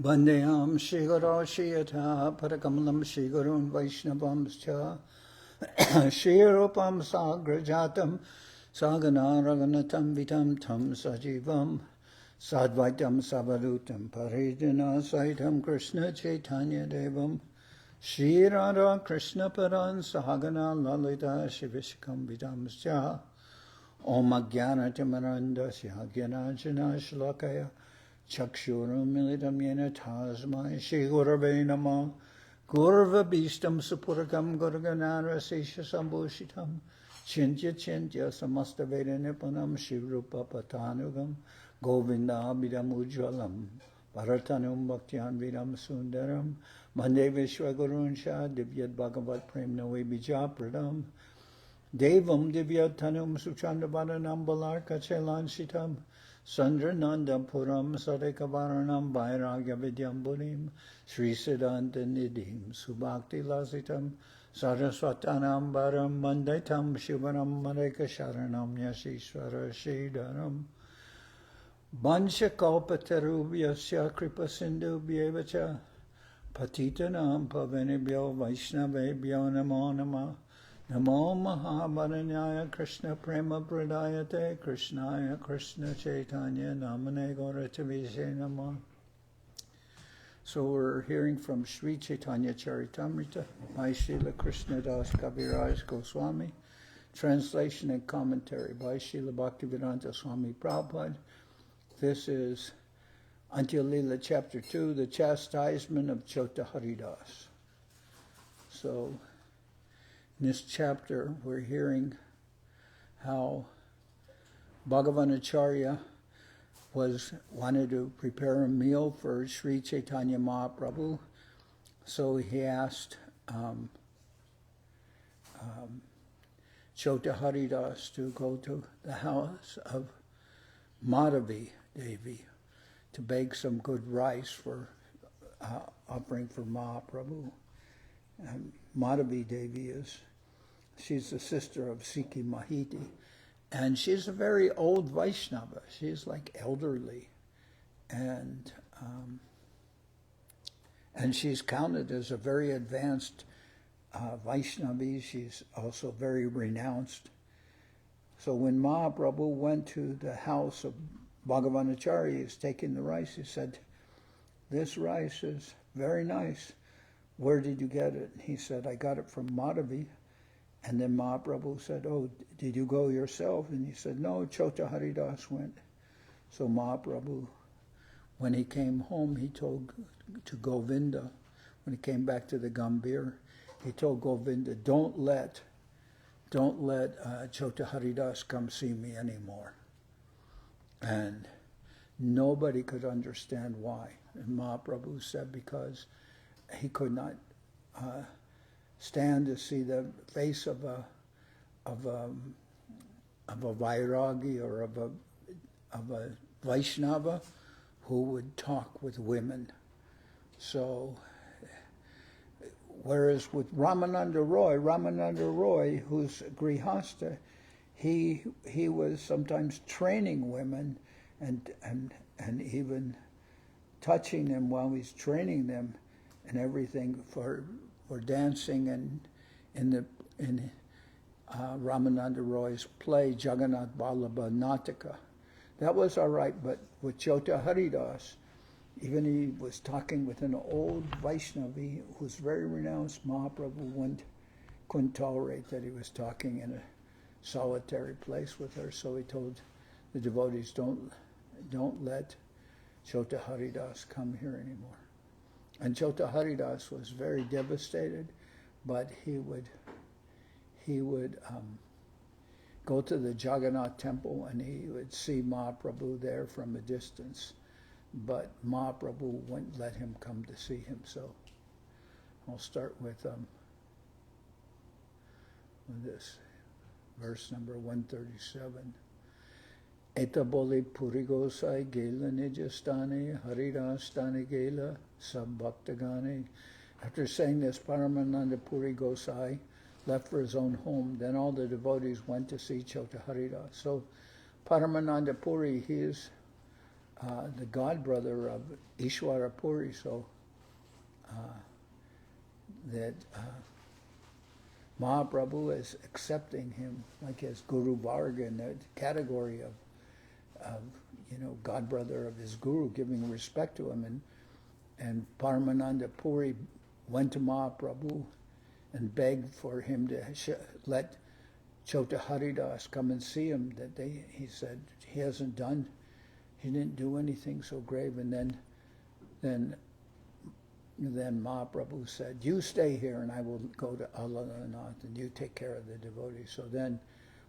Bandeyam Shigaro Shiyata Parakamalam Shigarun Vaishnavamscha Shirupam Sagrajatam Sagana Raganatam Vitam Tam Sajivam Sadvaitam Savadutam Paridana Saitam Krishna Chaitanya Devam Shri Radha Krishna Paran Sahagana Lalita Shivishkam Vidamscha Om Ajnana Timarandasya Gyanajana Shlakaya Chakshuram Militam Yena Tasmai Shri Gurave Namah Gurva Bhishtam Supurakam Gurganara Sesha Sambhushitam Chintya Chintya Samasta Veda Nipunam Shivrupa Patanugam Govinda Abhidam Ujjalam Bharatanum Bhaktyan Vidam Sundaram Mande Vishwagurun Shah Divyat Bhagavat Prem Nawe Bijapradam Devam Divyatanum Suchandabaranam Balarka Chelansitam Sandrananda Puram Sadekavaranam Vairagya Vidyam Bunim Sri Siddhanta Nidhim Subhakti Lasitam Saraswatanam Baram Mandetam Shivanam Mareka Sharanam Yashishwara Shidaram Bansha Kalpatarubhyasya Kripa Sindhu Bhyevacha Patitanam Pavanibhyo Vaishnavebhyo Namo Namah Namo Mahavaranyaya Krishna Prema Pradayate Krishnaya Krishna Chaitanya Namane Gauratavishe Namah. So we're hearing from Sri Chaitanya Charitamrita by Srila Krishnadas Kaviraj Goswami, translation and commentary by Srila Bhaktivedanta Swami Prabhupad. This is Antya-lila chapter 2, the chastisement of Chota Haridas. So in this chapter, we're hearing how Bhagavanacharya wanted to prepare a meal for Sri Chaitanya Mahaprabhu, so he asked Chota Haridas to go to the house of Madhavi Devi to bake some good rice for offering for Mahaprabhu. Madhavi Devi she's the sister of Sikhi Mahiti, and she's a very old Vaishnava. She's like elderly, and she's counted as a very advanced Vaishnavi. She's also very renounced. So when Mahaprabhu went to the house of Bhagavanacharya, he's taking the rice, he said, "This rice is very nice. Where did you get it?" He said, "I got it from Madhavi." And then Mahaprabhu said, "Oh, did you go yourself?" And he said, "No, Chota Haridas went." So Mahaprabhu, when he came home, he told to Govinda, when he came back to the Gambhir, he told Govinda, don't let Chota Haridas come see me anymore. And nobody could understand why. And Mahaprabhu said because he could not stand to see the face of a vairagi or of a Vaishnava who would talk with women. So, whereas with Ramananda Roy, who's Grihastha, he was sometimes training women and even touching them while he's training them and everything for dancing and in Ramananda Roy's play Jagannath Vallabha Nataka. That was all right, but with Chota Haridas, even he was talking with an old Vaishnavi who's very renounced. Mahaprabhu couldn't tolerate that he was talking in a solitary place with her, so he told the devotees, don't let Chota Haridas come here anymore. And Chota Haridas was very devastated, but he would go to the Jagannath temple and he would see Mahaprabhu there from a distance, but Mahaprabhu wouldn't let him come to see him. So I'll start with this verse number 137. Eta bole puri gosai gela nijastane harirastane gela sab bhaktagane. After saying this, Paramananda Puri Gosai left for his own home. Then all the devotees went to see Chota Haridas. So Paramananda Puri, he is the godbrother of Ishwara Puri, so that Mahaprabhu is accepting him like his Guru Varga in the category of godbrother of his guru, giving respect to him. And Paramananda Puri went to Mahaprabhu and begged for him to let Chota Haridas come and see him. He said he didn't do anything so grave. And then Mahaprabhu said, "You stay here, and I will go to Alalanath, and you take care of the devotees." So then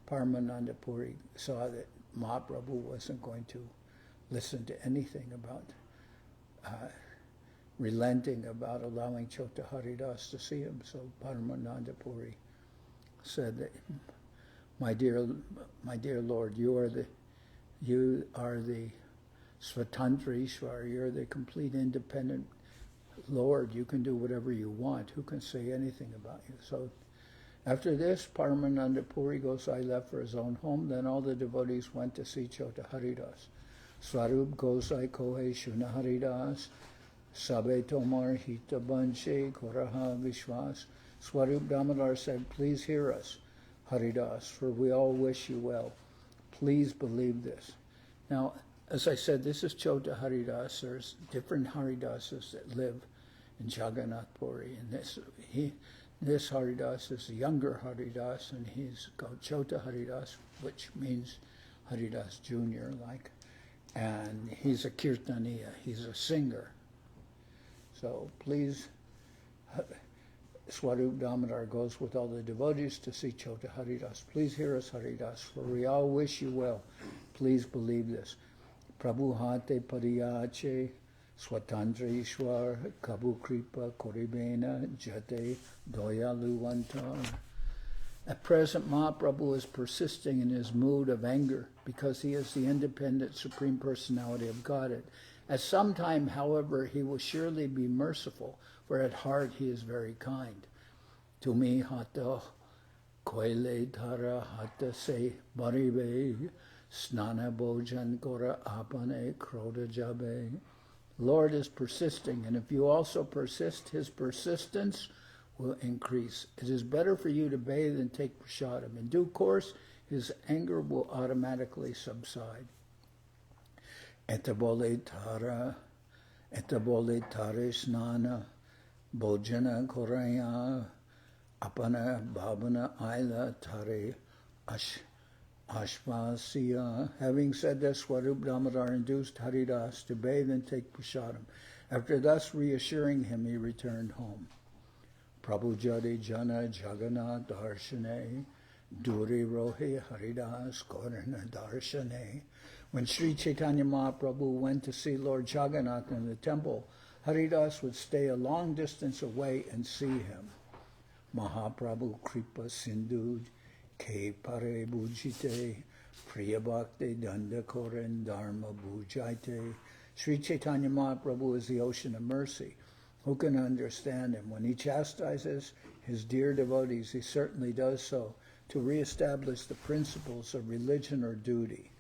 Paramananda Puri saw that Mahaprabhu wasn't going to listen to anything about relenting about allowing Chota Haridas to see him. So Paramananda Puri said that, my dear Lord, you are the Svatantra Ishwar, you're the complete independent Lord. You can do whatever you want. Who can say anything about you? So after this, Paramananda Puri Gosai left for his own home. Then all the devotees went to see Chota Haridas. Swarup Gosai Kohe Shuna Haridas, Sabe Tomar Hita Banshe Koraha Vishwas. Swarup Damodar said, "Please hear us, Haridas, for we all wish you well. Please believe this." Now, as I said, this is Chota Haridas. There's different Haridases that live in Jagannath Puri, and this Haridas is a younger Haridas, and he's called Chota Haridas, which means Haridas Junior, and he's a Kirtaniya, he's a singer. So please, Swarup Damodar goes with all the devotees to see Chota Haridas. Please hear us, Haridas, for we all wish you well. Please believe this. Prabhu hate pariyache, Swatantra Ishwar, Kabu Kripa Koribena, Jate Doyaluvantar. At present, Mahaprabhu is persisting in his mood of anger because he is the independent Supreme Personality of Godhead. At some time, however, he will surely be merciful, for at heart he is very kind. Tumi hata koile thara hata se baribe, snana bojan kora apane kroda jabe. Lord is persisting, and if you also persist, his persistence will increase. It is better for you to bathe and take prasadam. In due course, his anger will automatically subside. Etabole tare snana, bojana koraya, apana bhavana aila tare ashvasya. Having said this, Swarup Damodar induced Haridas to bathe and take prasadam. After thus reassuring him, he returned home. Prabhu Jade Jana Jagannath Darshane, Duri Rohe Haridas Korana Darshane. When Sri Chaitanya Mahaprabhu went to see Lord Jagannath in the temple, Haridas would stay a long distance away and see him. Mahaprabhu Kripa Sindhu Ke Pare Bujite Priya Bhakti Danda Koren Dharma Bujite. Sri Chaitanya Mahaprabhu is the ocean of mercy. Who can understand him? When he chastises his dear devotees, he certainly does so to reestablish the principles of religion or duty.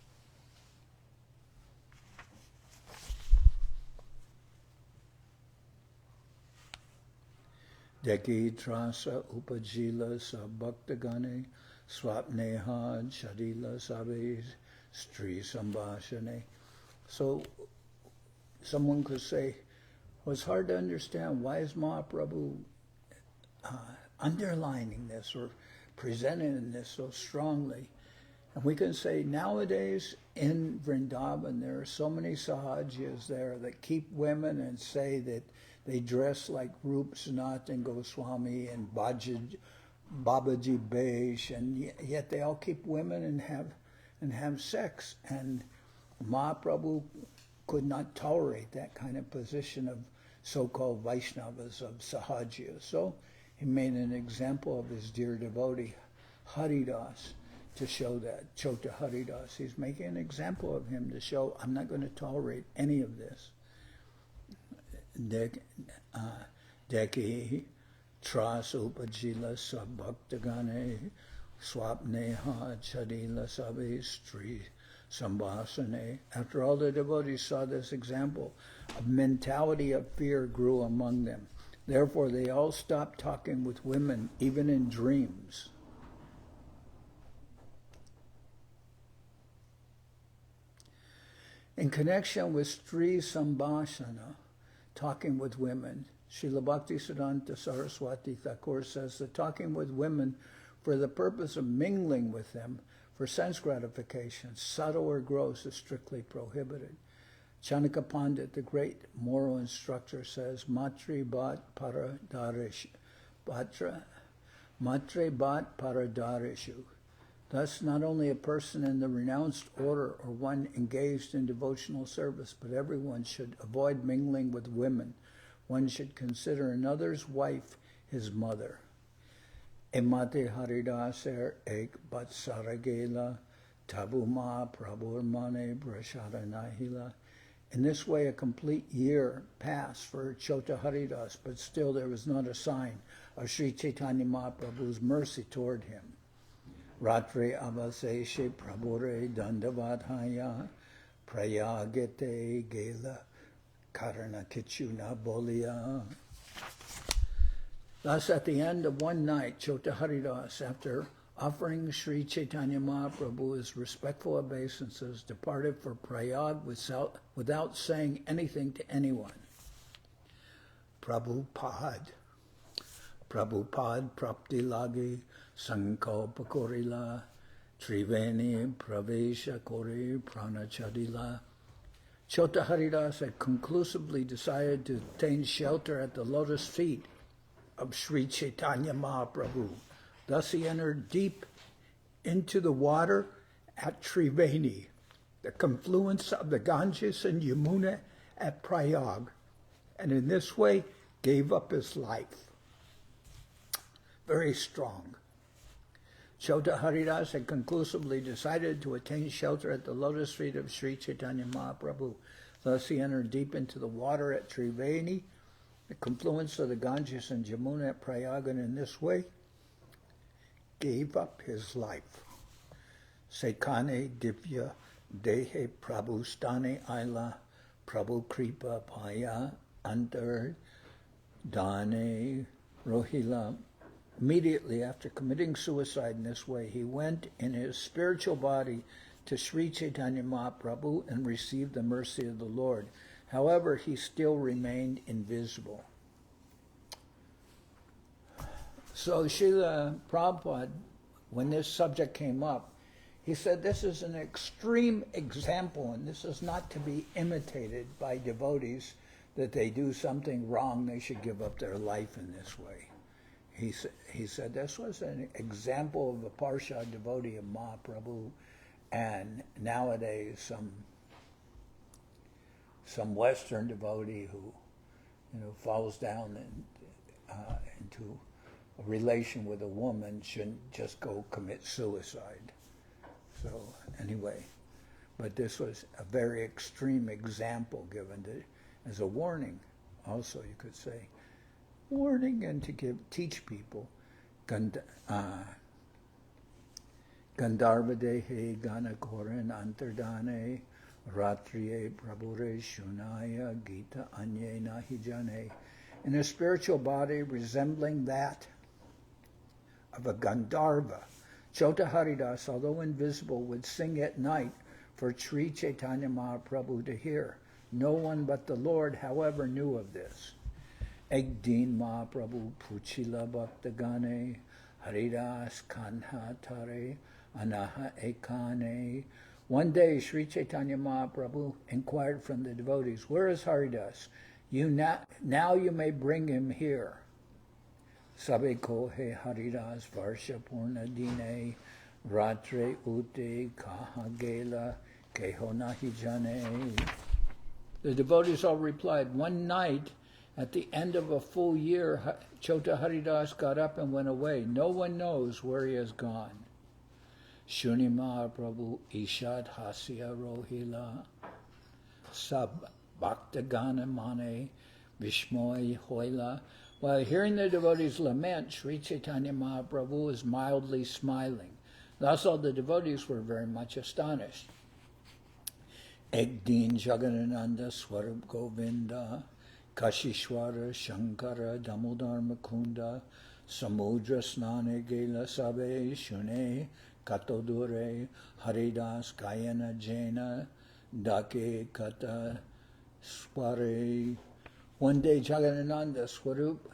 Deki trasa upajila sabhaktagane swapneha chadila sabe stri sambhashane. So someone could say, well, it's hard to understand, why is Mahaprabhu underlining this or presenting this so strongly? And we can say nowadays in Vrindavan there are so many sahajiyas there that keep women and say that they dress like Rup Sanatan Goswami and Babaji Besh, and yet they all keep women and have sex. And Mahaprabhu could not tolerate that kind of position of so-called Vaishnavas, of Sahajiyas. So he made an example of his dear devotee, Haridas, to show that. Chota Haridas, he's making an example of him to show, I'm not going to tolerate any of this. Deki tras upajila sabhaktagane swapneha chadila sabe stri sambhasane. After all the devotees saw this example, a mentality of fear grew among them. Therefore, they all stopped talking with women, even in dreams. In connection with Sri Sambhashana, talking with women, Srila Bhaktivedanta Saraswati Thakur says that talking with women for the purpose of mingling with them for sense gratification, subtle or gross, is strictly prohibited. Chanaka Pandit, the great moral instructor, says, Matre Bhat Paradarishu. Matre Bhat Paradarishu. Thus, not only a person in the renounced order or one engaged in devotional service, but everyone should avoid mingling with women. One should consider another's wife his mother. Emate Haridas ek batsaragela tabuma prabhurmane brasharanahila. In this way, a complete year passed for Chota Haridas, but still there was not a sign of Sri Chaitanya Mahaprabhu's mercy toward him. Ratre avaseshe prabhure dandavadhaya prayagete gela karana kichuna bolia. Thus, at the end of one night, Chota Haridas, after offering Sri Chaitanya Mahaprabhu his respectful obeisances, departed for Prayag without saying anything to anyone. Prabhupada prapti lagi sankalpa korila triveni pravesha kori pranachadila. Chota Haridas had conclusively decided to obtain shelter at the lotus feet of Sri Chaitanya Mahaprabhu. Thus he entered deep into the water at Triveni, the confluence of the Ganges and Yamuna at Prayag, and in this way gave up his life. Very strong. Chota Haridas had conclusively decided to attain shelter at the lotus feet of Sri Chaitanya Mahaprabhu. Thus he entered deep into the water at Triveni, the confluence of the Ganges and Yamuna at Prayag, and in this way gave up his life. Sekane divya dehe prabhu stane aila prabhu kripa paya antar dane rohila. Immediately after committing suicide in this way, he went in his spiritual body to Sri Chaitanya Mahaprabhu and received the mercy of the Lord. However, he still remained invisible. So Srila Prabhupada, when this subject came up, he said this is an extreme example, and this is not to be imitated by devotees, that they do something wrong, they should give up their life in this way. He said this was an example of a Parsha devotee of Mahaprabhu, and nowadays some Western devotee who, falls down into a relation with a woman shouldn't just go commit suicide. So anyway, but this was a very extreme example given as a warning. Also, you could say, warning and to teach people. Gandharva dehe ganakoran antardane ratriye prabhure shunaya gita anye nahijane. In a spiritual body resembling that of a Gandharva, Chota Haridas, although invisible, would sing at night for Sri Chaitanya Mahaprabhu to hear. No one but the Lord, however, knew of this. Egdin Mahaprabhu Puchila Bhaktagane Haridas Kanha Tare Anaha Ekane. One day Sri Chaitanya Mahaprabhu inquired from the devotees, "Where is Haridas? Now you may bring him here." Sabe kohe Haridas Varsha Purna Dine Ratre Ute Kahagela Kehonahi Jane. The devotees all replied, "One night at the end of a full year, Chota Haridas got up and went away. No one knows where he has gone." Shuni Mahaprabhu Ishad Hasya Rohila Sab Bhaktagana Mane Vishmoy Hoila. While hearing the devotees lament, Sri Chaitanya Mahaprabhu was mildly smiling. Thus all the devotees were very much astonished. Ek din Jagadananda Swarup Govinda, Kashishwara Shankara Damodar Mukunda, Samudra Snane Gela Sabe Shune, Katodure Haridas Gayana Jaina, Dake Kata Sware. One day Jagadananda Swarup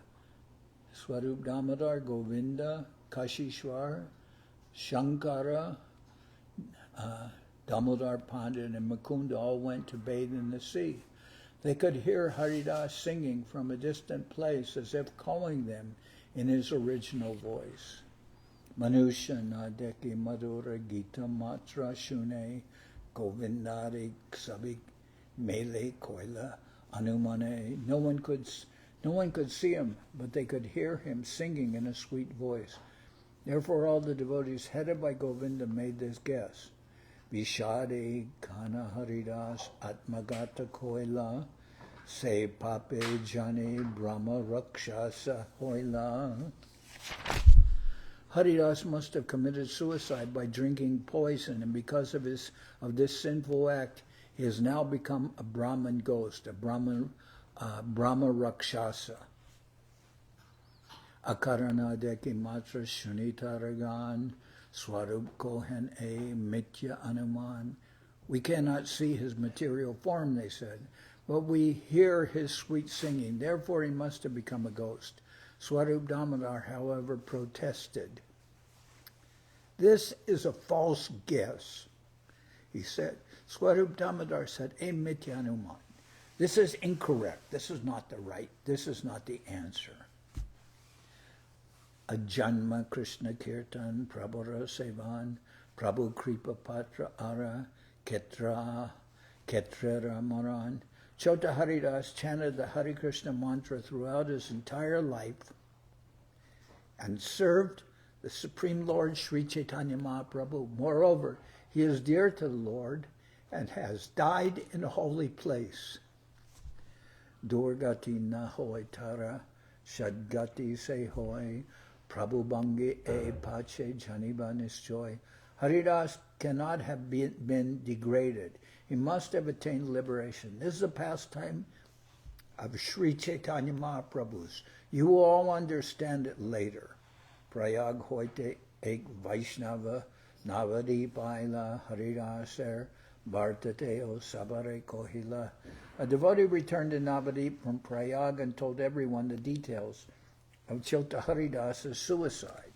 Damodar Govinda, Kashishwar, Shankara, Damodar Pandit and Mukunda all went to bathe in the sea. They could hear Haridas singing from a distant place as if calling them in his original voice. Manusha Nadeki Madhura Gita Matra Shune Govindari Ksabik Mele Koila Anumane. No one could see him, but they could hear him singing in a sweet voice. Therefore all the devotees headed by Govinda made this guess. Vishade Kana Haridas Atmagata Koila Se Pape Jani Brahma Rakshasa Hoila. Haridas must have committed suicide by drinking poison, and because of this sinful act, he has now become a Brahman ghost, a Brahma Rakshasa. Akarana Deki Matra Shunitaragan Swarup Kohen E Mitya Anuman. We cannot see his material form, they said, but we hear his sweet singing. Therefore he must have become a ghost. Swarup Damodar, however, protested. This is a false guess, he said. Swarup Damodar said, E Mitya Anuman. This is incorrect. This is not the answer. Ajanma Krishna Kirtan Prabhara Sevan Prabhu Kripa Patra Ara Ketrera Maran. Chota Haridas chanted the Hare Krishna mantra throughout his entire life and served the Supreme Lord Sri Chaitanya Mahaprabhu. Moreover, he is dear to the Lord and has died in a holy place. Durgati na hoy tara, shadgati se hoy, Prabhu Bangi e pache janiba nisjoy. Haridas cannot have been degraded. He must have attained liberation. This is a pastime of Sri Chaitanya Mahaprabhu's. You will all understand it later. Prayag hoite ek Vaishnava Navadi Paila Haridaser Bhartateo Sabare Kohila. A devotee returned to Navadip from Prayag and told everyone the details of Chota Haridas' suicide.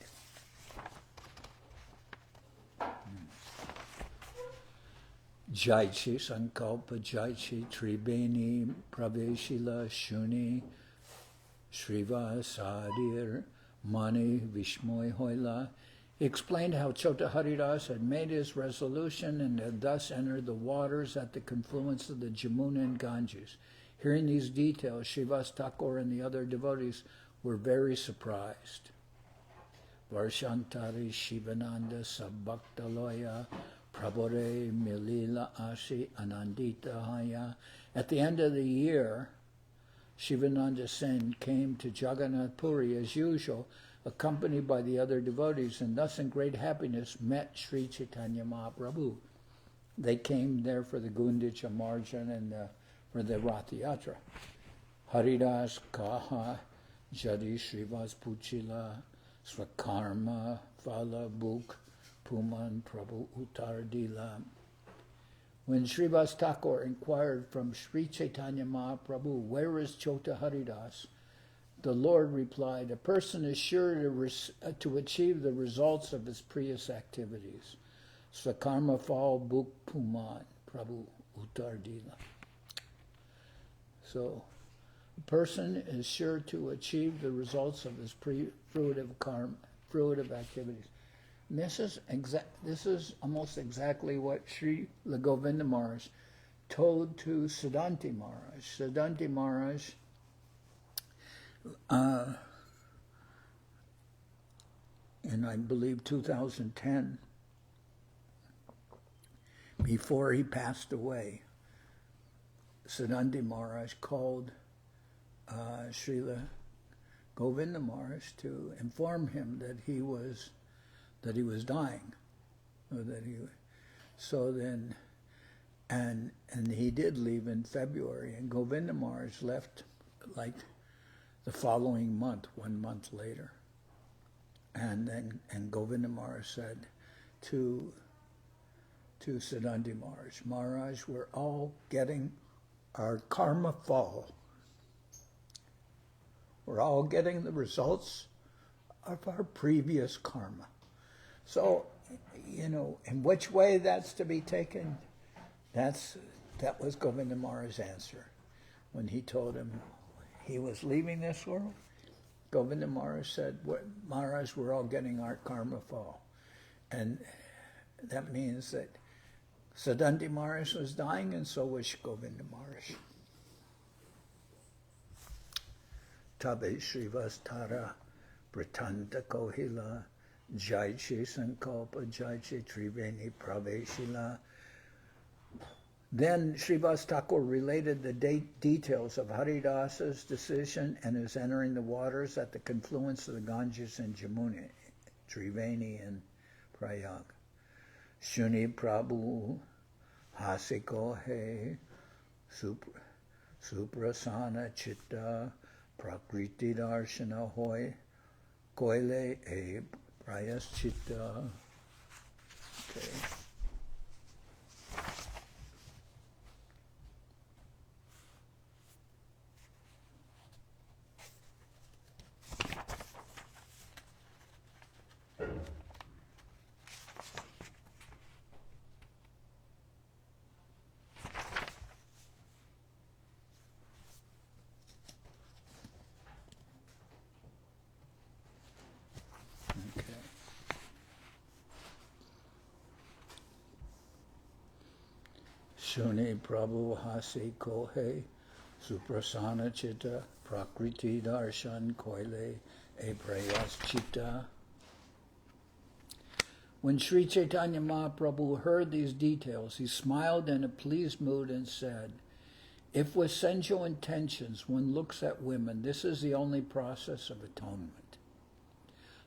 Jaichi Sankalpa Jaichi Tribeni Praveshila Shuni Shriva Sadir Mani Vishmoy Hoila. He explained how Chota Haridas had made his resolution and had thus entered the waters at the confluence of the Jamuna and Ganges. Hearing these details, Srivas Thakur and the other devotees were very surprised. Varshantari Shivananda Sabhaktaloya Prabhore Milila Ashi Anandita Haya. At the end of the year, Shivananda Sen came to Jagannath Puri as usual, accompanied by the other devotees, and thus in great happiness met Sri Chaitanya Mahaprabhu. They came there for the Gundicha Marjan and for the Rath Yatra. Haridas Kaha Jadi Srivas Puchila Swakarma Phala Buk Puman Prabhu Utardila. When Srivas Thakur inquired from Sri Chaitanya Mahaprabhu, where is Chota Haridas? The Lord replied, a person is sure to achieve the results of his previous activities. Swakarma Phal Buk Puman Prabhu Utardila. So, a person is sure to achieve the results of his fruitive activities. And this is almost exactly what Srila Govinda Maharaj told to Siddhanti Maharaj. Siddhanti Maharaj in, I believe, 2010, before he passed away, Siddhanti Maharaj called Srila Govinda Maharaj to inform him that he was dying, so then And he did leave in February, and Govinda Maharaj left like the following month, 1 month later. And Govinda Maharaj said to Siddhanta Maharaj, Maharaj, we're all getting our karma fall. We're all getting the results of our previous karma. So, in which way that's to be taken, that was Govinda Maharaj's answer. When he told him he was leaving this world, Govinda Maharaj said, Maharaj, we're all getting our karma fall. And that means that Siddhanta Maharaj was dying, and so was Govinda Maharaj. Tabe Srivastara Pratanta Kohila Jaiche Sankalpa Jaiche Triveni Praveshila. Then Srivas Thakur related the details of Haridas's decision and his entering the waters at the confluence of the Ganges and Jamuna, Triveni and Prayag. Shuni Prabhu Hasiko He Suprasana Chitta Prakriti Darshana Hoy Koile E Prayas Chitta. Okay. Shuni Prabhu Hasi Kohe Suprasana Chitta Prakriti Darshan Koile E Prayas Chitta. When Sri Chaitanya Mahaprabhu heard these details, he smiled in a pleased mood and said, if with sensual intentions one looks at women, this is the only process of atonement.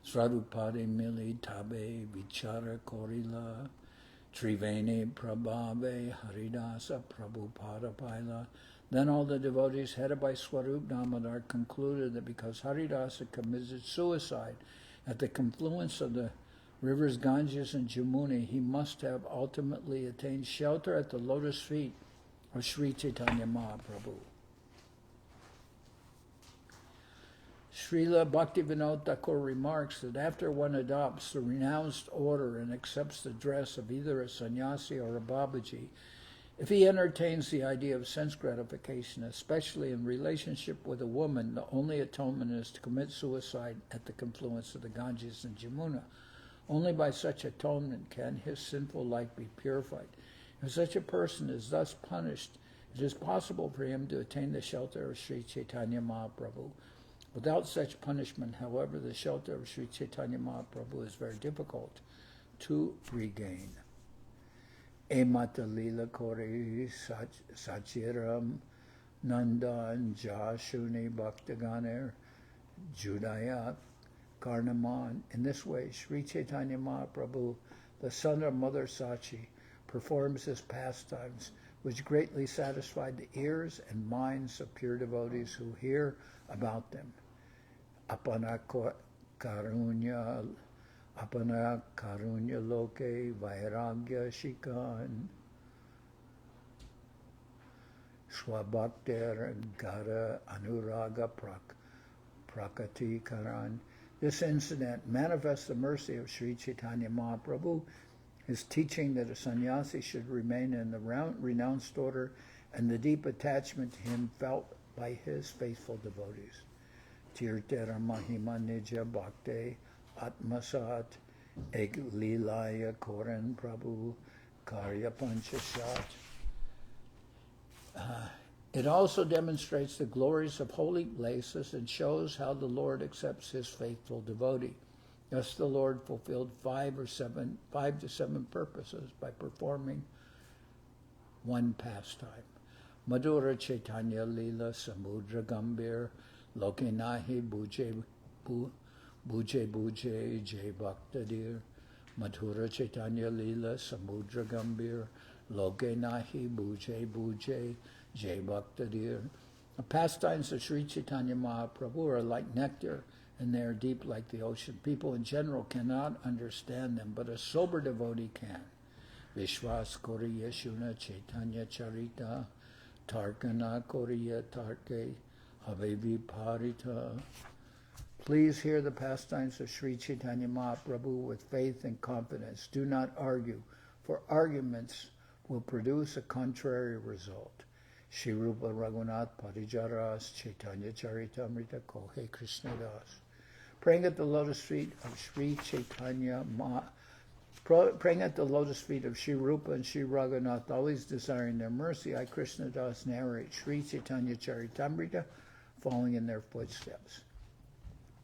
Swarupade Mili Tabe Vichara Korila Triveni Prabhave Haridasa Prabhupada Paila. Then all the devotees headed by Swarup Damodar concluded that because Haridasa committed suicide at the confluence of the rivers Ganges and Jamuna, he must have ultimately attained shelter at the lotus feet of Sri Chaitanya Mahaprabhu. Srila Bhaktivedanta Swami remarks that after one adopts the renounced order and accepts the dress of either a sannyasi or a babaji, if he entertains the idea of sense gratification, especially in relationship with a woman, the only atonement is to commit suicide at the confluence of the Ganges and Jamuna. Only by such atonement can his sinful life be purified. If such a person is thus punished, it is possible for him to attain the shelter of Sri Chaitanya Mahaprabhu. Without such punishment, however, the shelter of Sri Chaitanya Mahaprabhu is very difficult to regain. Antya-lila kori sachiram nandan jashuni bhaktaganer judayat karnaman. In this way, Sri Chaitanya Mahaprabhu, the son of Mother Sachi, performs his pastimes, which greatly satisfied the ears and minds of pure devotees who hear about them. Apana karunya loke vairagya shikan swabhakter gara anuraga prakati karan. This incident manifests the mercy of Sri Chaitanya Mahaprabhu, his teaching that a sannyasi should remain in the renounced order, and the deep attachment to him felt by his faithful devotees. Tirtera Mahima Nija Bhakti Atmasat Ek Lilaya Koran Prabhu Karya Panchashat. It also demonstrates the glories of holy places and shows how the Lord accepts his faithful devotee. Thus the Lord fulfilled 5 to 7 purposes by performing one pastime. Madhura Chaitanya-lila Samudra Gambhir Lokinahi Buje Jai Bhaktadir. Madhura Chaitanya-lila Samudra Gambhir Loke nahi bhuje bhuje jay bhaktadir. The pastimes of Sri Chaitanya Mahaprabhu are like nectar, and they are deep like the ocean. People in general cannot understand them, but a sober devotee can. Vishwas koriya shuna Chaitanya Charita, Tarkana koriya tarke avirbhav. Please hear the pastimes of Sri Chaitanya Mahaprabhu with faith and confidence. Do not argue, for arguments will produce a contrary result. Shri Rupa Raghunath Parijaras Chaitanya Charitamrita Kohe Krishnadas. Praying at the lotus feet of Sri Chaitanya praying at the lotus feet of Shri Rupa and Shri Raghunath, always desiring their mercy, I Krishnadas narrate Sri Chaitanya Charitamrita, following in their footsteps.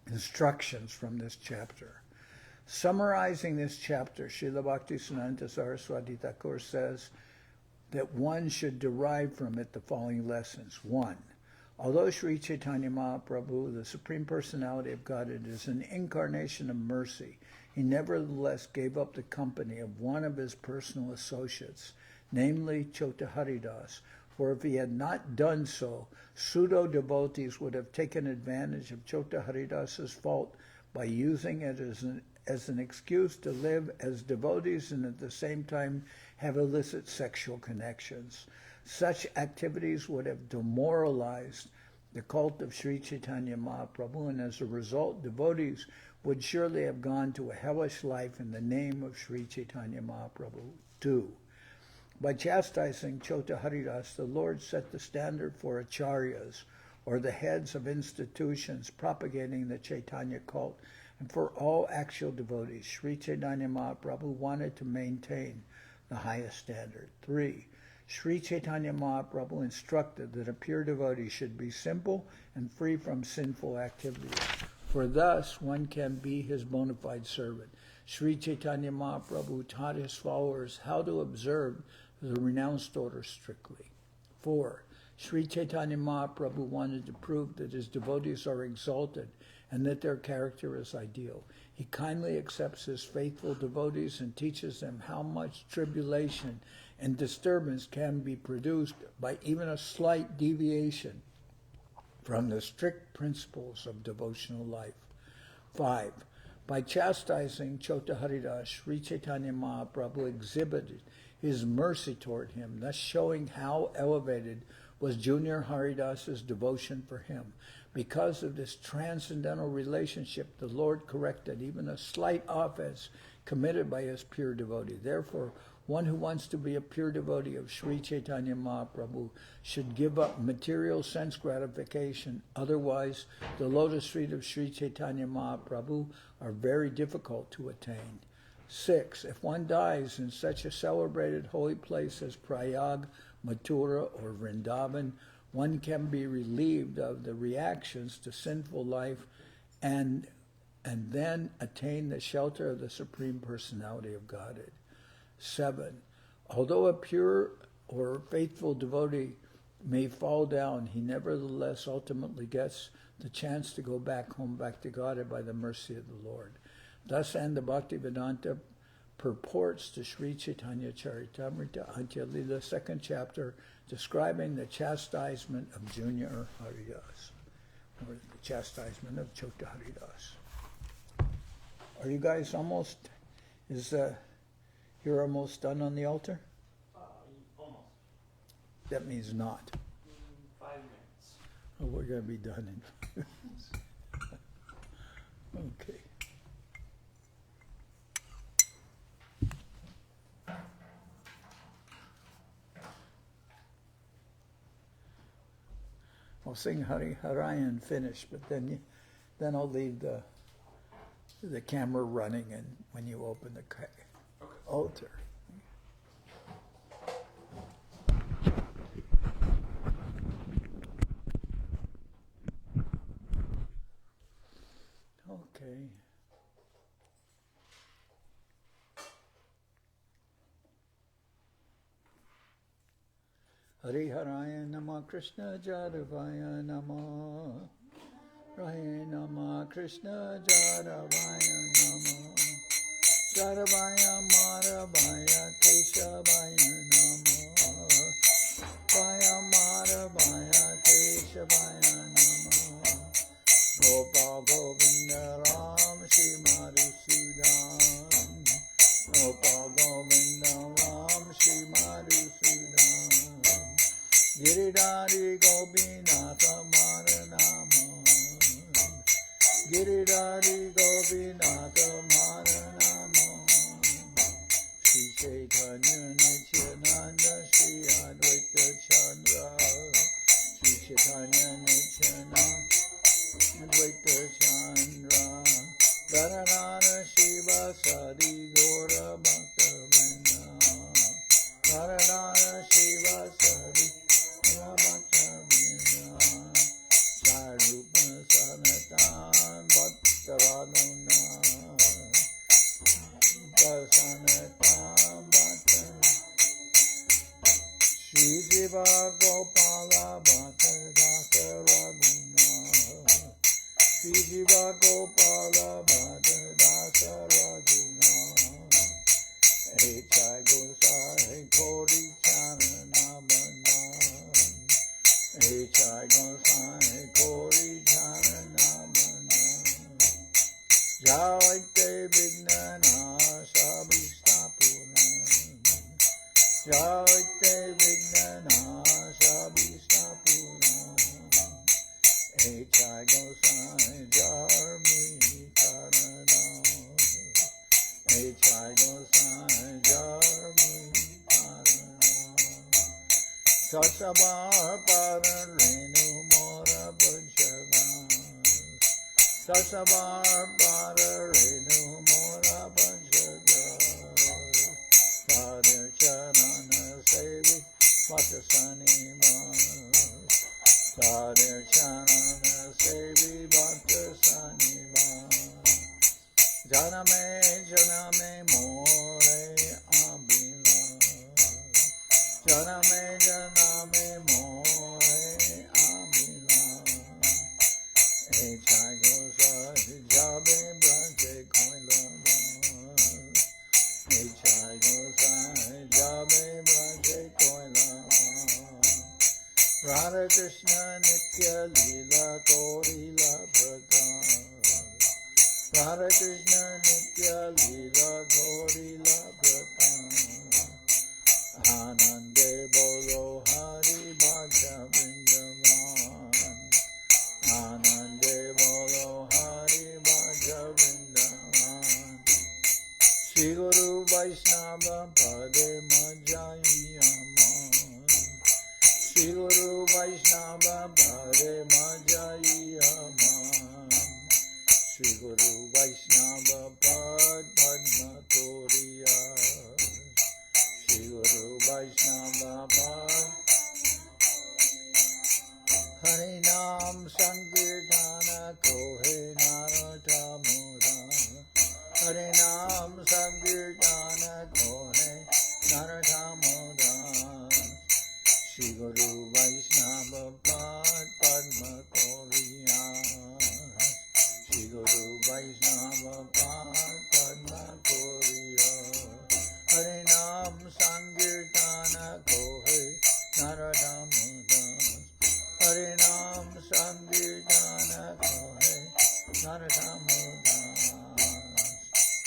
Instructions from this chapter. Summarizing this chapter, Srila Bhaktivedanta Saraswati Thakur says that one should derive from it the following lessons. 1. Although Sri Chaitanya Mahaprabhu, the Supreme Personality of Godhead, is an incarnation of mercy, he nevertheless gave up the company of one of his personal associates, namely Chota Haridas, for if he had not done so, pseudo-devotees would have taken advantage of Chota Haridas's fault by using it as an excuse to live as devotees and at the same time have illicit sexual connections. Such activities would have demoralized the cult of Sri Chaitanya Mahaprabhu, and as a result, devotees would surely have gone to a hellish life in the name of Sri Chaitanya Mahaprabhu. 2. By chastising Chota Haridas, the Lord set the standard for acharyas, or the heads of institutions propagating the Chaitanya cult, and for all actual devotees. Sri Chaitanya Mahaprabhu wanted to maintain the highest standard. 3. Sri Chaitanya Mahaprabhu instructed that a pure devotee should be simple and free from sinful activities, for thus one can be his bona fide servant. Sri Chaitanya Mahaprabhu taught his followers how to observe the renounced order strictly. 4. Sri Chaitanya Mahaprabhu wanted to prove that his devotees are exalted and that their character is ideal. He kindly accepts his faithful devotees and teaches them how much tribulation and disturbance can be produced by even a slight deviation from the strict principles of devotional life. 5. By chastising Chota Haridas, Sri Chaitanya Mahaprabhu exhibited his mercy toward him, thus showing how elevated was Junior Haridas's devotion for him. Because of this transcendental relationship, the Lord corrected even a slight offense committed by his pure devotee. Therefore, one who wants to be a pure devotee of Sri Chaitanya Mahaprabhu should give up material sense gratification. Otherwise, the lotus feet of Sri Chaitanya Mahaprabhu are very difficult to attain. 6. If one dies in such a celebrated holy place as Prayag, Mathura, or Vrindavan, one can be relieved of the reactions to sinful life and then attain the shelter of the Supreme Personality of Godhead. 7. Although a pure or faithful devotee may fall down, he nevertheless ultimately gets the chance to go back home, back to Godhead by the mercy of the Lord. Thus end the Bhaktivedanta purports to Sri Chaitanya Charitamrita, Antya-lila, 2nd chapter, describing the chastisement of Junior Haridas, or the chastisement of Chota Haridas. Are you guys almost, you're almost done on the altar? Almost. That means not. 5 minutes. Oh, we're going to be done in okay. I'll sing Hari Hari and finish, but then I'll leave the camera running, and when you open the altar. Okay. Hari Haraya Nama Krishna Jadavaya Nama Raya Nama Krishna Jadavaya Nama Sarvaya Maravaya Keshavaya Namo Vaya Maravaya Keshavaya Namo Gopal Govinda Ram Shri Madhusudan Gopal Govinda Ram Shri Madhusudan Giridhari Gopinatha Maranama Giridhari Gopinatha Maranama Sri Chaitanya Nityananda Sri Advaita Chandra Sri Chaitanya Nityananda Advaita Chandra Dharanana Shiva Sadi Gora Bhaktivedanta Dharanana Shiva Sadi Gora Bhaktivedanta Sarupa Sanatan Bhattavadana Sanatan Bhattavadana Shri Jiva Gopala Bhattadasa Raguna Shri Jiva Gopala Bhattadasa Raguna Echai Gosai Kori Chananabanan Echai Gosai Kori Chananabanan Jaite Vignana Sabhistapunan Jaite Vignana Sabhistapunan Echai Gosai Jarmi Karadan Echai Gosai Jarmi Karadan Sasabar Paralenu Mora Panchagan Sasabar Paralenu Mora Panchagan Father Charana Sevi Vatasani Mas Father Charana Sevi Vatasani Mas Janame Janame More Abhila Janame Janame More Abhila Echai Gosai Jabe Brante Koilaban Echai Gosai Jabe Brante Koilaban Radha Krishna Antya-lila Korila Pratan Radha Krishna Antya-lila Korila Pratan Anande Bolo Hari Bhaja Vrindavan Anande Bolo Hari Bhaja Vrindavan Shri Guru Vaishnava Pade Majayaman Shri Guru Vaishnava Pade Majayaman Shri Guru Vaishnava Pad Padma Toriya Shri Guru Vaishnava Pad Hari Nam Sankirtana Kohe Naratamuda Hari Nam Sankirtana Kohe Naratamuda Shri Guru Vaishnava Pad Padma Toriya Shri Guru Vaishnava Pad Padma Toriya Hari Nam Sankirtana Kohe Naratamuda Hari Nam Sankirtana Kohe Naratamuda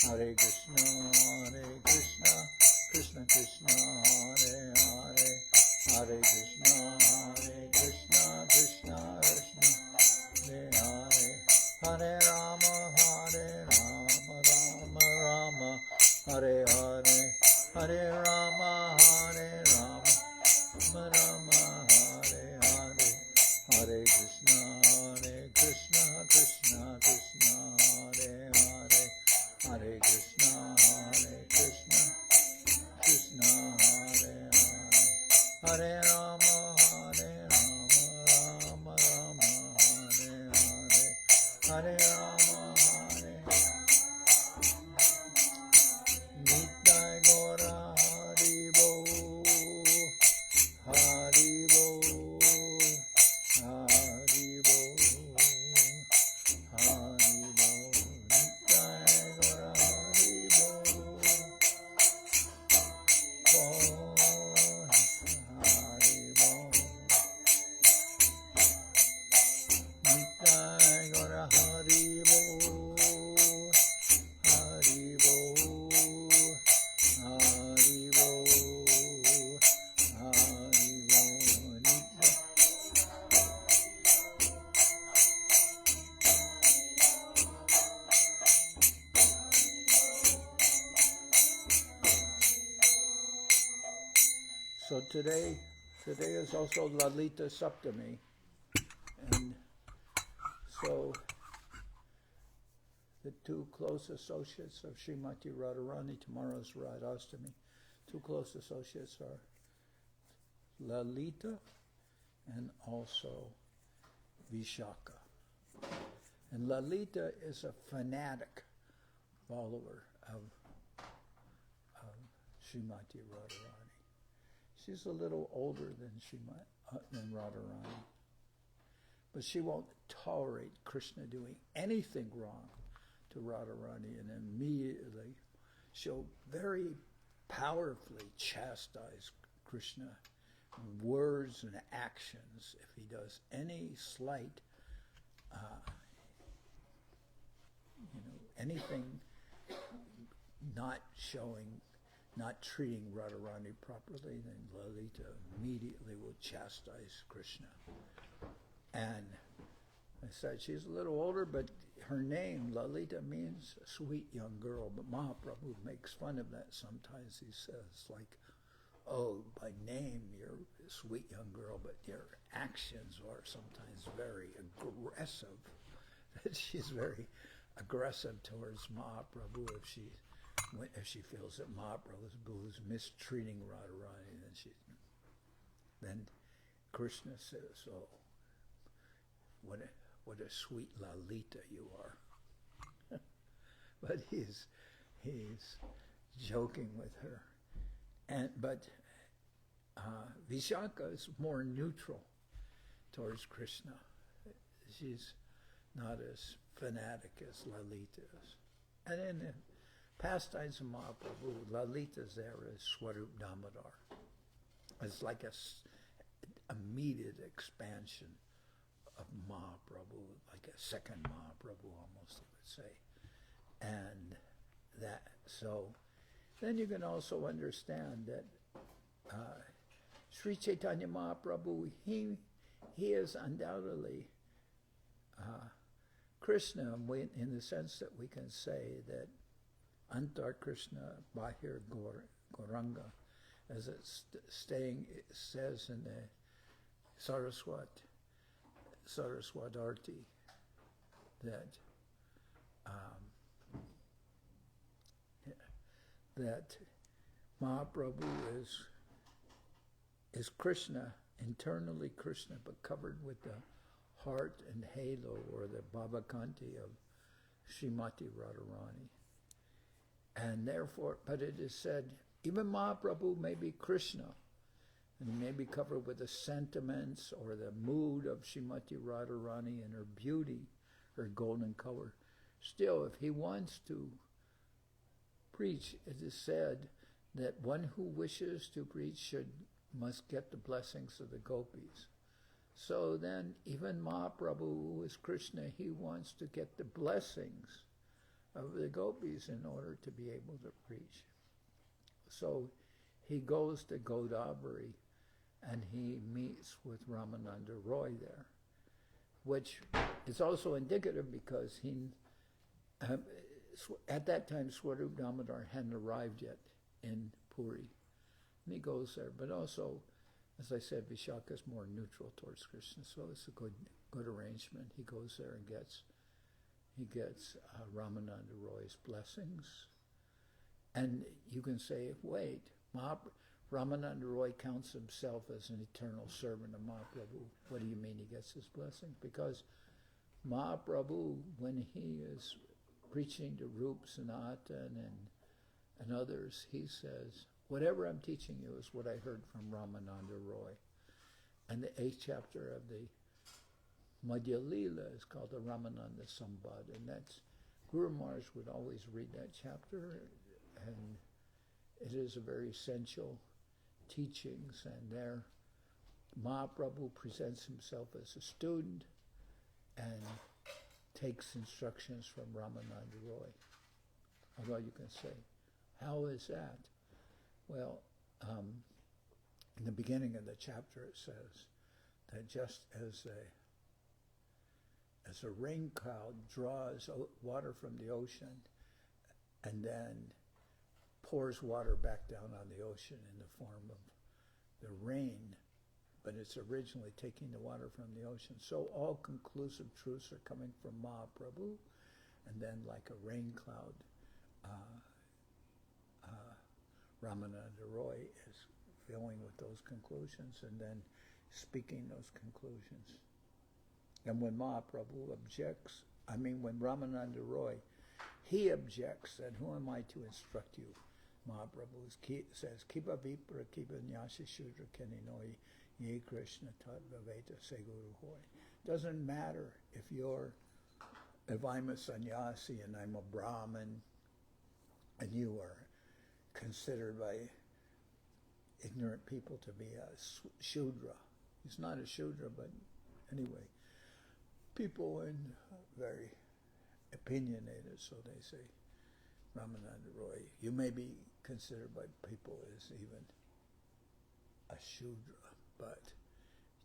Hare Krishna Krishna Krishna Hare Hare Hare Krishna Krishna Krishna Hare Hare Hare Rama Rama Rama Hare Hare Hare Rama Rama Hare Hare Hare Krishna Krishna Krishna Hare Hare Hare Krishna So today is also Lalita Saptami, and so the two close associates of Srimati Radharani, tomorrow's Radhastami, two close associates are Lalita and also Vishaka. And Lalita is a fanatic follower of Srimati Radharani. She's a little older than Radharani, but she won't tolerate Krishna doing anything wrong to Radharani, and immediately she'll very powerfully chastise Krishna in words and actions if he does any slight, anything not treating Radharani properly, then Lalita immediately will chastise Krishna. And I said she's a little older, but her name, Lalita, means sweet young girl. But Mahaprabhu makes fun of that sometimes. He says, like, oh, by name you're a sweet young girl, but your actions are sometimes very aggressive. That she's very aggressive towards Mahaprabhu if she feels that Mahaprabhu is mistreating Radharani, then Krishna says, oh, what a sweet Lalita you are. But he's joking with her. But Vishaka is more neutral towards Krishna. She's not as fanatic as Lalita is. And in the pastimes of Mahaprabhu, Lalita's there as Swarup Damodar. It's like a immediate expansion of Mahaprabhu, like a second Mahaprabhu almost, I would say. And so then you can also understand that Sri Chaitanya Mahaprabhu, he is undoubtedly Krishna in the sense that we can say that Antar Krishna Bahir Gauranga, as it says in the Saraswat Arti, that Mahaprabhu is Krishna, internally Krishna, but covered with the heart and halo, or the Bhavakanti of Srimati Radharani. And therefore, but it is said, even Mahaprabhu may be Krishna, and he may be covered with the sentiments or the mood of Srimati Radharani and her beauty, her golden color. Still, if he wants to preach, it is said that one who wishes to preach must get the blessings of the gopis. So then, even Mahaprabhu, who is Krishna, he wants to get the blessings of the gopis in order to be able to preach. So he goes to Godavari and he meets with Ramananda Roy there, which is also indicative because at that time Swarup Damodar hadn't arrived yet in Puri. And he goes there, but also, as I said, Vishaka is more neutral towards Krishna, so it's a good arrangement. He goes there and gets Ramananda Roy's blessings. And you can say, wait, Ramananda Roy counts himself as an eternal servant of Mahaprabhu. What do you mean he gets his blessings? Because Mahaprabhu, when he is preaching to Rup Sanatan and others, he says, whatever I'm teaching you is what I heard from Ramananda Roy. And the 8th chapter of the Antya-lila is called the Ramananda Sambad, and that's, Guru Maharaj would always read that chapter, and it is a very essential teachings, and there Mahaprabhu presents himself as a student and takes instructions from Ramananda Roy. Although you can say, how is that? Well, in the beginning of the chapter it says that just as a rain cloud draws water from the ocean and then pours water back down on the ocean in the form the rain, but it's originally taking the water from the ocean. So all conclusive truths are coming from Mahaprabhu, and then like a rain cloud, Ramananda Roy is filling with those conclusions and then speaking those conclusions. And when Mahaprabhu objects, when Ramananda Roy, he objects, and who am I to instruct you? Mahaprabhu says, Kipa Vipra, Kipa Nyasi Shudra Keninoi, Ye Krishna Tatvaveta Seguru Hoy. Doesn't matter if I'm a sannyasi and I'm a Brahmin, and you are considered by ignorant people to be a Shudra. He's not a Shudra, but anyway, people in very opinionated, so they say, Ramananda Roy, you may be considered by people as even a Shudra, but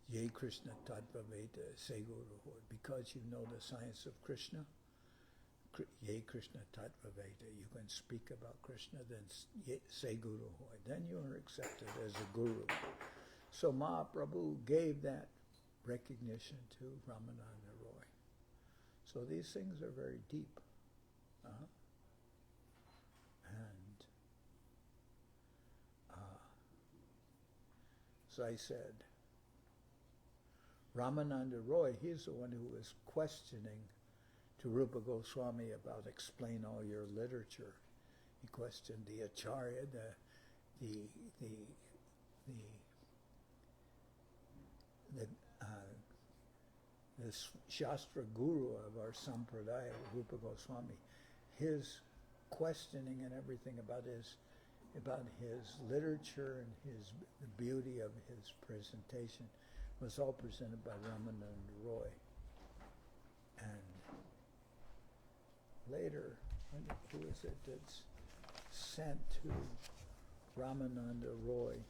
Ye Krishna Tatvaveta Seguru Hoy, because you know the science of Krishna, Ye Krishna Tatvaveta, you can speak about Krishna, then say Guru Hoy. Then you are accepted as a guru. So Mahaprabhu gave that recognition to Ramananda Roy. So these things are very deep. And as I said, Ramananda Roy, he's the one who was questioning to Rupa Goswami about explain all your literature. He questioned the Acharya, the Shastra Guru of our Sampradaya, Rupa Goswami. His questioning and everything about his literature and the beauty of his presentation was all presented by Ramananda Roy. And later, who is it that's sent to Ramananda Roy?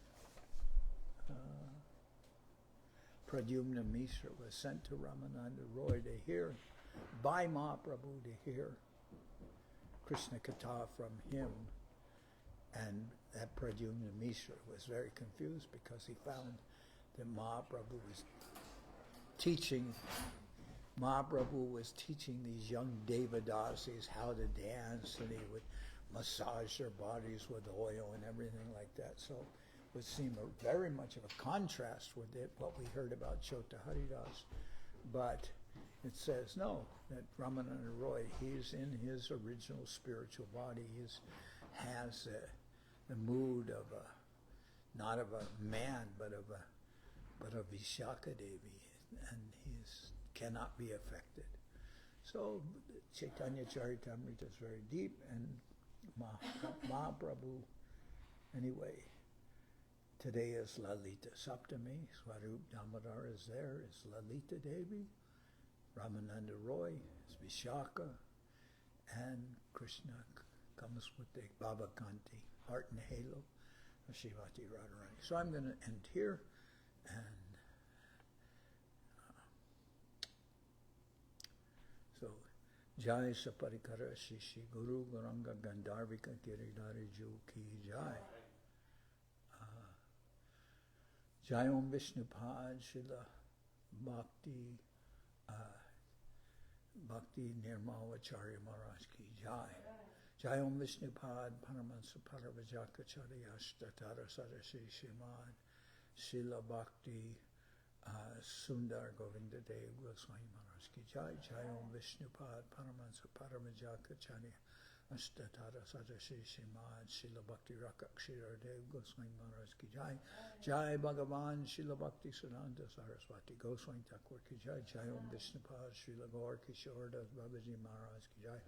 Pradyumna Mishra was sent to Ramananda Roy to hear, by Mahaprabhu, to hear Krishna Katha from him. And that Pradyumna Mishra was very confused because he found that Mahaprabhu was teaching these young Devadasis how to dance, and he would massage their bodies with oil and everything like that. So it would seem very much of a contrast with what we heard about Chota Haridas. But it says, no, that Ramananda Roy, he's in his original spiritual body. He has the mood of not of a man, but of Vishaka Devi, and he cannot be affected. So Chaitanya Charitamrita is very deep, and Mahaprabhu, anyway, today is Lalita Saptami, Swarup Damodar is there, is Lalita Devi, Ramananda Roy is Vishaka, and Krishna comes with the Baba Kanti, heart and halo of Shivati Radharani. So I'm going to end here, and so Jai Saparikara Shishi Guru Guranga Gandharvika Giridhari Ju Ki Jai. Jai Om Vishnupad Srila Bhakti Nirmalacharya Maharaj Ki Jai. Jai Om Vishnupad Paramahansa Paravajaka Ashtatara Sadasi Shrimad Srila Bhakti Sundar Govinda Dev Goswami Maharaj Ki Jai. Jai Om Vishnupad Paramahansa Paravajaka Ashtatara Sadasi Shrimad Srila Bhakti Rakakshira Dev Goswami Maharaj Ki Jai. Jai Bhagavan Srila Bhakti Siddhanta Saraswati Goswami Thakur Ki Jai. Jai Om Vishnupad Srila Gaur Kishore Das Babaji Maharaj Ki Jai.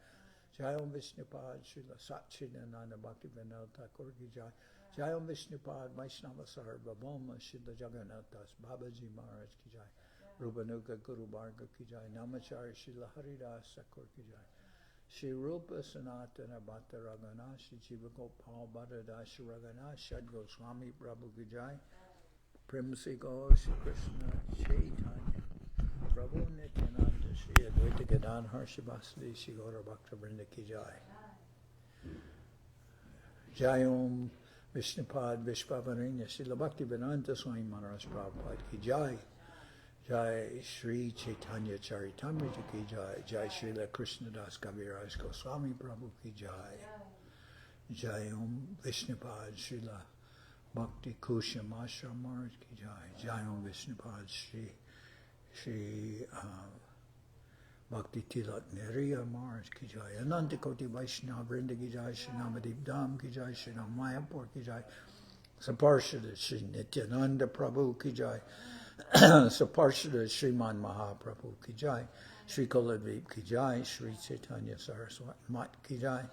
Jai Om Vishnupad Srila Satchidananda Bhaktivedanta Thakur Ki Jai. Jai Om Vishnupad Vaishnava Sarvabhauma Srila Jagannath Das Babaji Maharaj Ki Jai. Rupanuga Guru Bharga Ki Jai. Namacharya Srila Haridas Thakur Ki Jai. Shri Rupa Sanatana Bhatta Ragana Shri Jiva Gopal Bhatta Das Ragana Shad Goswami Prabhu Ki Jai. Primsi Gaur Shri Krishna Chaitanya Prabhu Nityananda Shri Advaita Gadadhar Shivasadi Shri Gaura Bhakta Vrinda Ki Jai. Jai Om Vishnupad Vishvavaranya Srila Bhaktivedanta Swami Maharaj Prabhupad ki jai. Jai Sri Chaitanya Charitamrita ki jai. Jai Srila Krishnadas Kaviraj Goswami Prabhu ki jai. Jai Om Vishnupad Srila Bhakti Kusham Ashram Maharaj ki jai. Jai Om Vishnupad Shri Bhakti Tilak Neriya Maharaj ki jai. Ananta Koti Vaishnava Vrinda ki jai. Shri Namadip Dham ki jai. Shri Ram Mayapur ki jai. Saparshada Shri Nityananda Prabhu ki jai. Saparshada Sriman Mahaprabhu ki jai. Shri Koladvip ki jai. Sri Chaitanya Saraswat Mat ki jai.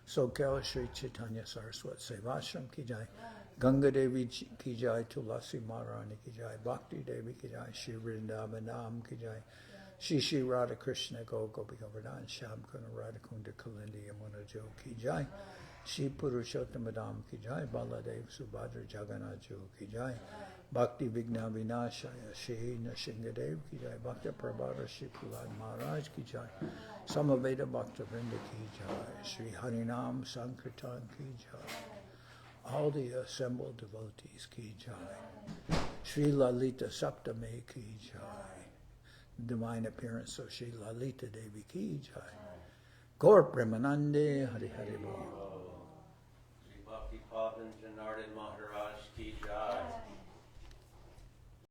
Soquel Sri Chaitanya Saraswat Seva Ashram ki jai. Ganga Devi ki jai. Tulasi Maharani ki jai. Bhakti Devi ki jai. Shri Vrindavanam ki jai. Shri Radha Krishna Gopi Govardhan Sham Kuna Radha Kunda Kalindi Yamuna Jo ki jai. Shri Purushottam ki jai. Baladev Subhadra Jagannath Jo ki jai. Bhakti Vigna Vinashaya Shri Nashingadev ki jai. Bhakta Prabhara Shri Pulad Maharaj ki jai. Samaveda Bhakta Vrinda ki jai. Shri Harinam Sankirtan ki jai. All the assembled devotees ki jai. Shri Lalita Saptami ki jai. Divine appearance of Shri Lalita Devi ki jai. Gaur Premanande Hari Hari Bol. Shri Bhakti Pavan Janardan Maharaj ki jai.